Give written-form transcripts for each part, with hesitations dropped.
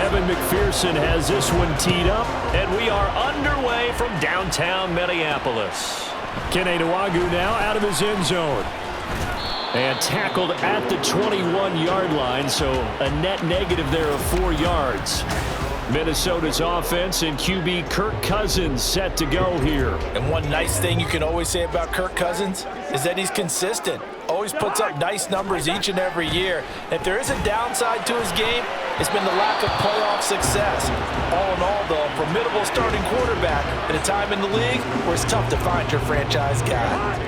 Evan McPherson has this one teed up, and we are underway from downtown Minneapolis. Keneduagu now out of his end zone. And tackled at the 21-yard line, so a net negative there of 4 yards. Minnesota's offense and QB Kirk Cousins set to go here. And one nice thing you can always say about Kirk Cousins is that he's consistent. Always puts up nice numbers each and every year. If there is a downside to his game, it's been the lack of playoff success. All in all, though, a formidable starting quarterback at a time in the league where it's tough to find your franchise guy.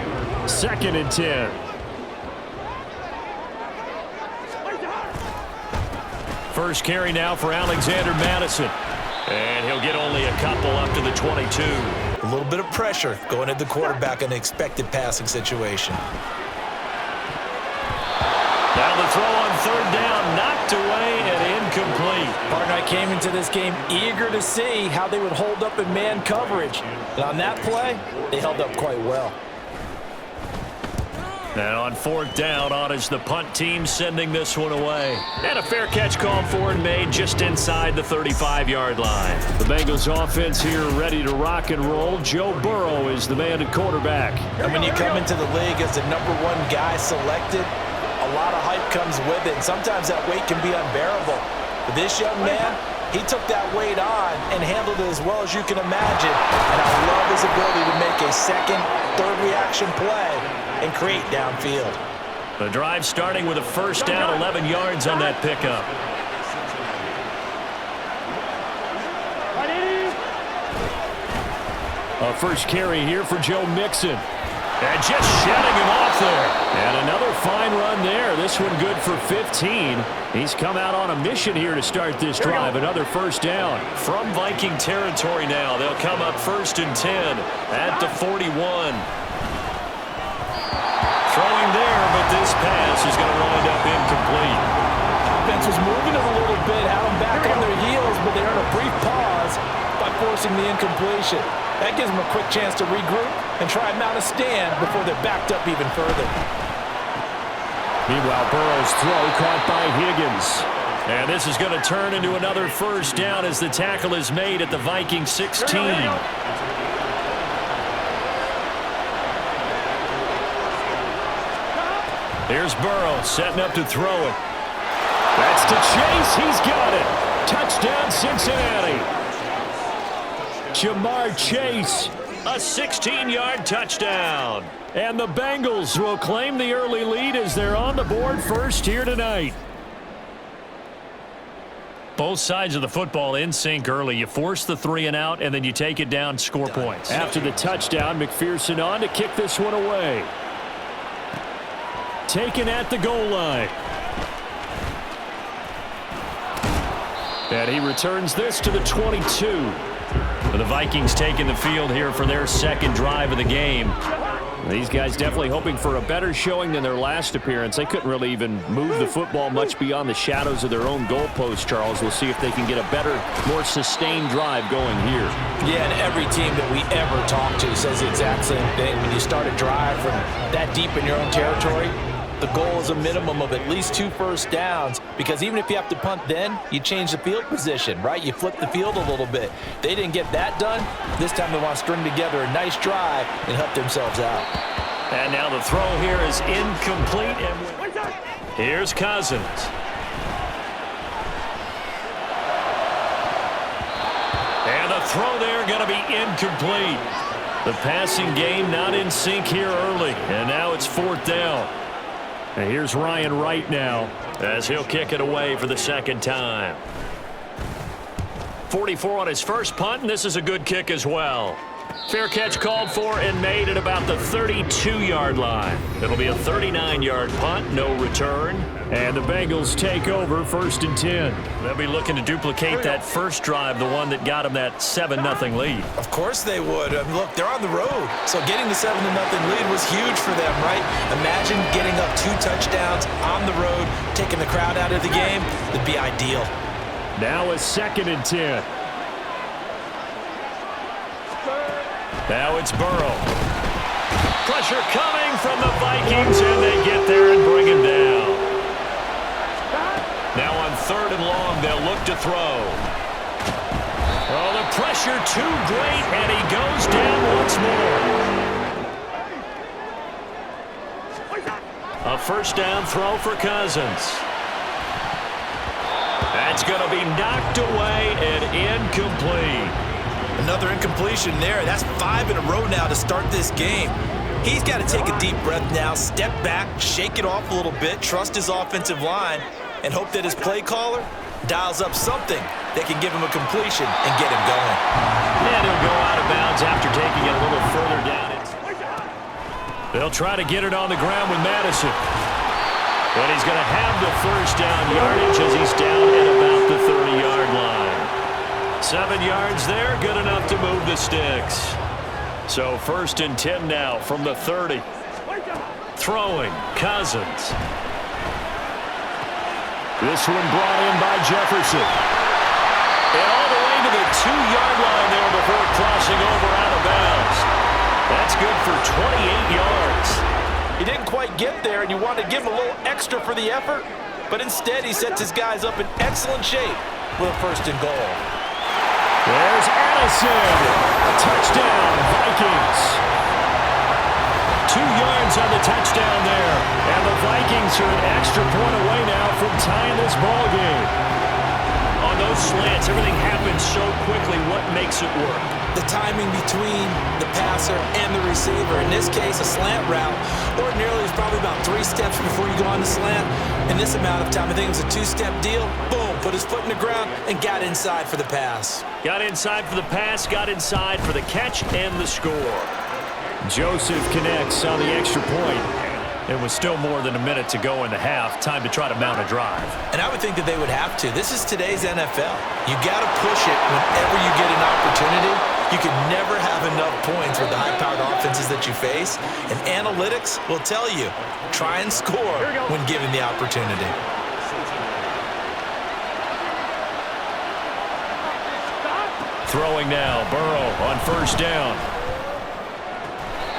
2nd and 10. First carry now for Alexander Madison. And he'll get only a couple up to the 22. A little bit of pressure going at the quarterback in an expected passing situation. Now the throw on 3rd down, knocked away and incomplete. Partner, I came into this game eager to see how they would hold up in man coverage. And on that play, they held up quite well. Now on 4th down, on is the punt team sending this one away. And a fair catch called for and made just inside the 35-yard line. The Bengals offense here ready to rock and roll. Joe Burrow is the man at quarterback. And when you come into the league as the #1 guy selected, a lot of hype comes with it. And sometimes that weight can be unbearable. But this young man, he took that weight on and handled it as well as you can imagine. And I love his ability to make a second, third reaction play and create downfield. The drive starting with a first down, 11 yards on that pickup. A first carry here for Joe Mixon. And just shedding him off there. And another fine run there. This one good for 15. He's come out on a mission here to start this drive. Another first down. From Viking territory now. They'll come up 1st and 10 at the 41. Throwing there, but this pass is going to wind up incomplete. Offense was moving it a little bit, had them back on their heels, but they earned a brief pause by forcing the incompletion. That gives them a quick chance to regroup and try and mount a stand before they're backed up even further. Meanwhile, Burrow's throw caught by Higgins. And this is going to turn into another first down as the tackle is made at the Viking 16. Here's Burrow setting up to throw it. That's to Chase. He's got it. Touchdown, Cincinnati. Jamar Chase, a 16-yard touchdown. And the Bengals will claim the early lead as they're on the board first here tonight. Both sides of the football in sync early. You force the 3 and out, and then you take it down, score points. After the touchdown, McPherson on to kick this one away. Taken at the goal line. And he returns this to the 22. The Vikings taking the field here for their second drive of the game. These guys definitely hoping for a better showing than their last appearance. They couldn't really even move the football much beyond the shadows of their own goalpost, Charles. We'll see if they can get a better, more sustained drive going here. Yeah, and every team that we ever talk to says the exact same thing. When you start a drive from that deep in your own territory, the goal is a minimum of at least 2 first downs, because even if you have to punt then, you change the field position, right? You flip the field a little bit. They didn't get that done. This time they want to string together a nice drive and help themselves out. And now the throw here is incomplete. And here's Cousins. And the throw there going to be incomplete. The passing game not in sync here early. And now it's 4th down. And here's Ryan Wright now as he'll kick it away for the second time. 44 on his first punt, and this is a good kick as well. Fair catch called for and made at about the 32-yard line. It'll be a 39-yard punt, no return. And the Bengals take over 1st and 10. They'll be looking to duplicate that first drive, the one that got them that 7-0 lead. Of course they would. Look, they're on the road. So getting the 7-0 lead was huge for them, right? Imagine getting up 2 touchdowns on the road, taking the crowd out of the game. It'd be ideal. Now a 2nd and 10. Now it's Burrow. Pressure coming from the Vikings, and they get there and bring him down. Now on 3rd and long, they'll look to throw. Oh, the pressure too great, and he goes down once more. A first down throw for Cousins. That's going to be knocked away and incomplete. Another incompletion there. That's 5 in a row now to start this game. He's got to take a deep breath now, step back, shake it off a little bit, trust his offensive line, and hope that his play caller dials up something that can give him a completion and get him going. And he'll go out of bounds after taking it a little further down. They'll try to get it on the ground with Madison. But he's going to have the first down yardage as he's down at about the 30-yard line. 7 yards there, good enough to move the sticks. So 1st and 10 now from the 30. Throwing, Cousins. This one brought in by Jefferson. And all the way to the 2-yard line there before crossing over out of bounds. That's good for 28 yards. He didn't quite get there, and you want to give him a little extra for the effort, but instead he sets his guys up in excellent shape with a 1st and goal. There's Addison. Touchdown, Vikings. 2 yards on the touchdown there. And the Vikings are an extra point away now from tying this ball game. On those slants, everything happens so quickly. What makes it work? The timing between the passer and the receiver. In this case, a slant route ordinarily is probably about 3 steps before you go on the slant. In this amount of time, I think it was a 2-step deal. Boom, put his foot in the ground and got inside for the pass. Got inside for the pass, got inside for the catch and the score. Joseph connects on the extra point. It was still more than a minute to go in the half. Time to try to mount a drive. And I would think that they would have to. This is today's NFL. You got to push it whenever you get an opportunity. You can never have enough points with the high-powered offenses that you face. And analytics will tell you, try and score when given the opportunity. Throwing now, Burrow on 1st down.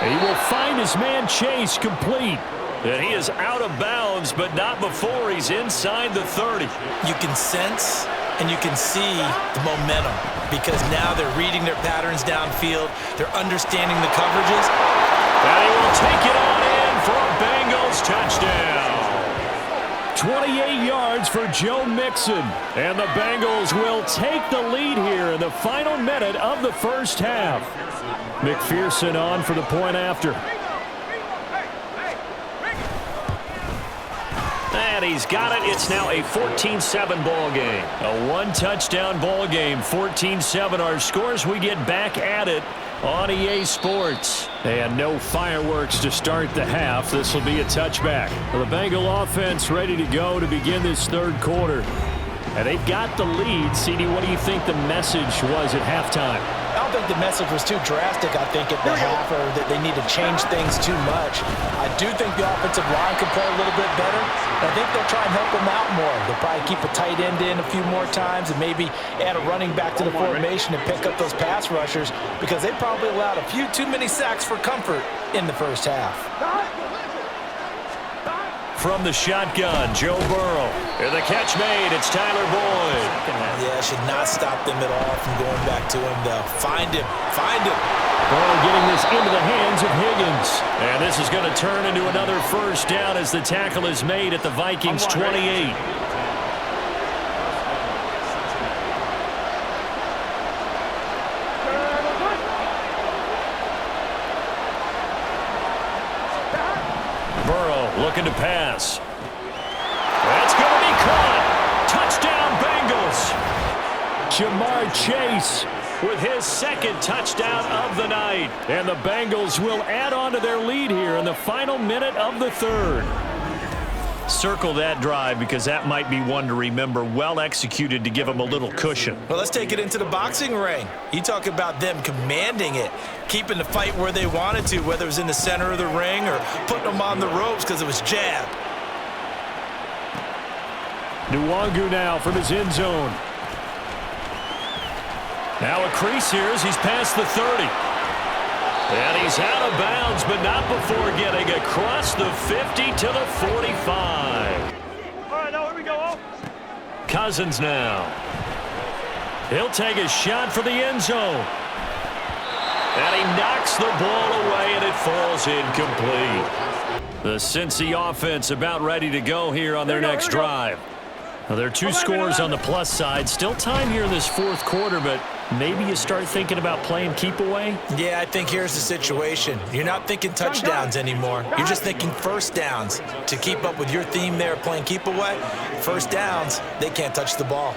He will find his man Chase complete. And he is out of bounds, but not before he's inside the 30. You can sense and you can see the momentum because now they're reading their patterns downfield. They're understanding the coverages. And he will take it on in for a Bengals touchdown. 28 yards for Joe Mixon. And the Bengals will take the lead here in the final minute of the 1st half. McPherson on for the point after. And he's got it. It's now a 14-7 ball game. A 1-touchdown ball game. 14-7 our scores. We get back at it on EA Sports. And no fireworks to start the half. This will be a touchback. The Bengal offense ready to go to begin this 3rd quarter. And they've got the lead. CD, what do you think the message was at halftime? I don't think the message was too drastic, I think, at the half, or that they need to change things too much. I do think the offensive line could play a little bit better. I think they'll try and help them out more. They'll probably keep a tight end in a few more times and maybe add a running back to the formation and pick up those pass rushers because they probably allowed a few too many sacks for comfort in the 1st half. From the shotgun, Joe Burrow. And the catch made. It's Tyler Boyd. Yeah, should not stop them at all from going back to him, though. Find him. Find him. Burrow getting this into the hands of Higgins. And this is going to turn into another 1st down as the tackle is made at the Vikings 28. Looking to pass. That's going to be caught. Touchdown, Bengals. Jamar Chase with his 2nd touchdown of the night. And the Bengals will add on to their lead here in the final minute of the 3rd. Circle that drive because that might be one to remember. Well executed to give them a little cushion. Well, let's take it into the boxing ring. You talk about them commanding it, keeping the fight where they wanted to, whether it was in the center of the ring or putting them on the ropes because it was jab. Nwangu now from his end zone. Now a crease here as he's past the 30. And he's out of bounds, but not before getting across the 50 to the 45. All right, now here we go. Cousins now. He'll take a shot for the end zone. And he knocks the ball away, and it falls incomplete. The Cincy offense about ready to go here on their next drive. Well, there are two scores on the plus side. Still time here in this fourth quarter, but maybe you start thinking about playing keep away? Yeah, I think here's the situation. You're not thinking touchdowns anymore. You're just thinking first downs. To keep up with your theme there, playing keep away, first downs, they can't touch the ball.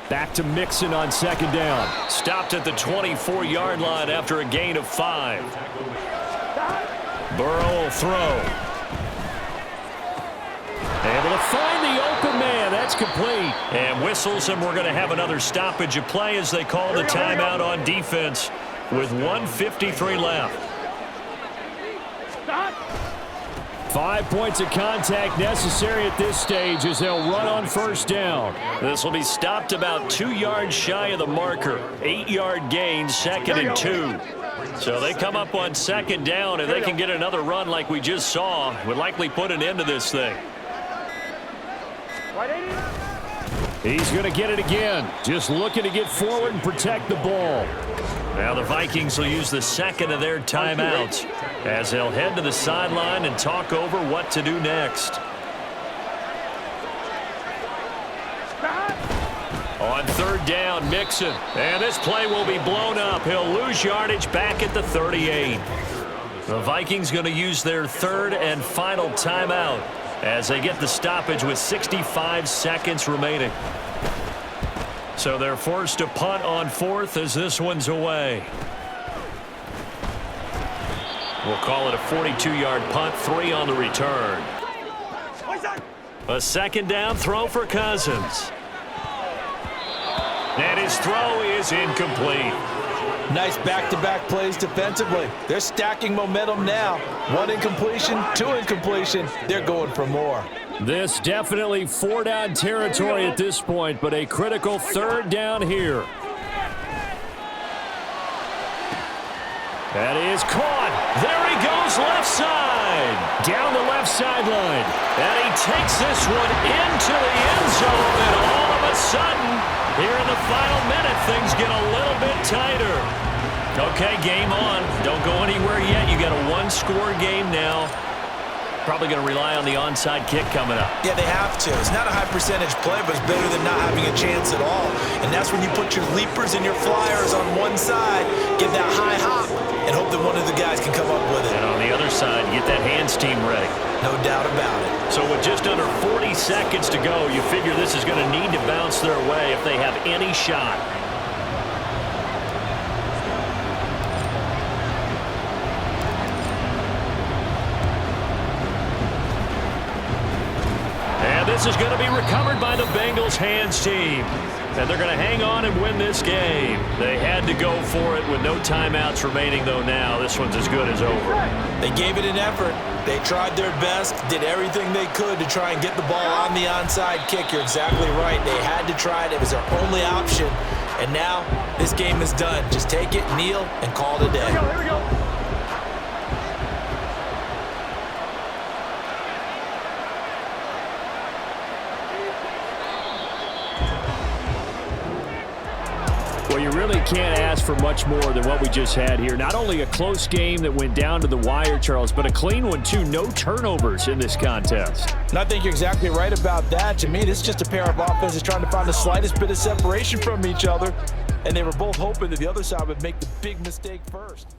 Back to Mixon on second down. Stopped at the 24-yard line after a gain of 5. Burrow will throw. Able to find the open man. That's complete. And whistles, and we're going to have another stoppage of play as they call the timeout on defense with 1:53 left. 5 points of contact necessary at this stage as they'll run on first down. This will be stopped about 2 yards shy of the marker. 8-yard gain, 2nd and 2. So they come up on second down, and they can get another run like we just saw. Would likely put an end to this thing. He's going to get it again. Just looking to get forward and protect the ball. Now the Vikings will use the second of their timeouts as they'll head to the sideline and talk over what to do next. On third down, Mixon. And this play will be blown up. He'll lose yardage back at the 38. The Vikings going to use their third and final timeout as they get the stoppage with 65 seconds remaining. So they're forced to punt on fourth as this one's away. We'll call it a 42-yard punt, 3 on the return. A second down throw for Cousins. And his throw is incomplete. Nice back-to-back plays defensively. They're stacking momentum now. 1 incompletion, 2 incompletion. They're going for more. This definitely 4-down territory at this point, but a critical third down here. That is caught. There he goes left side. Down the left sideline. And he takes this one into the end zone. And all of a sudden, here in the final minute, things get a little bit tighter. Okay, game on. Don't go anywhere yet. You got a 1-score game now. Probably going to rely on the onside kick coming up. Yeah, they have to. It's not a high percentage play, but it's better than not having a chance at all. And that's when you put your leapers and your flyers on one side, get that high hop, and hope that one of the guys can come up with it. And on the other side, get that hands team ready. No doubt about it. So with just under 40 seconds to go, you figure this is going to need to bounce their way if they have any shot. This is going to be recovered by the Bengals hands team. And they're going to hang on and win this game. They had to go for it with no timeouts remaining, though now. This one's as good as over. They gave it an effort. They tried their best, did everything they could to try and get the ball on the onside kick. You're exactly right. They had to try it. It was their only option. And now this game is done. Just take it, kneel, and call it a day. Here we go. Well, you really can't ask for much more than what we just had here. Not only a close game that went down to the wire, Charles, but a clean one, too. No turnovers in this contest. And I think you're exactly right about that. To me, this is just a pair of offenses trying to find the slightest bit of separation from each other. And they were both hoping that the other side would make the big mistake first.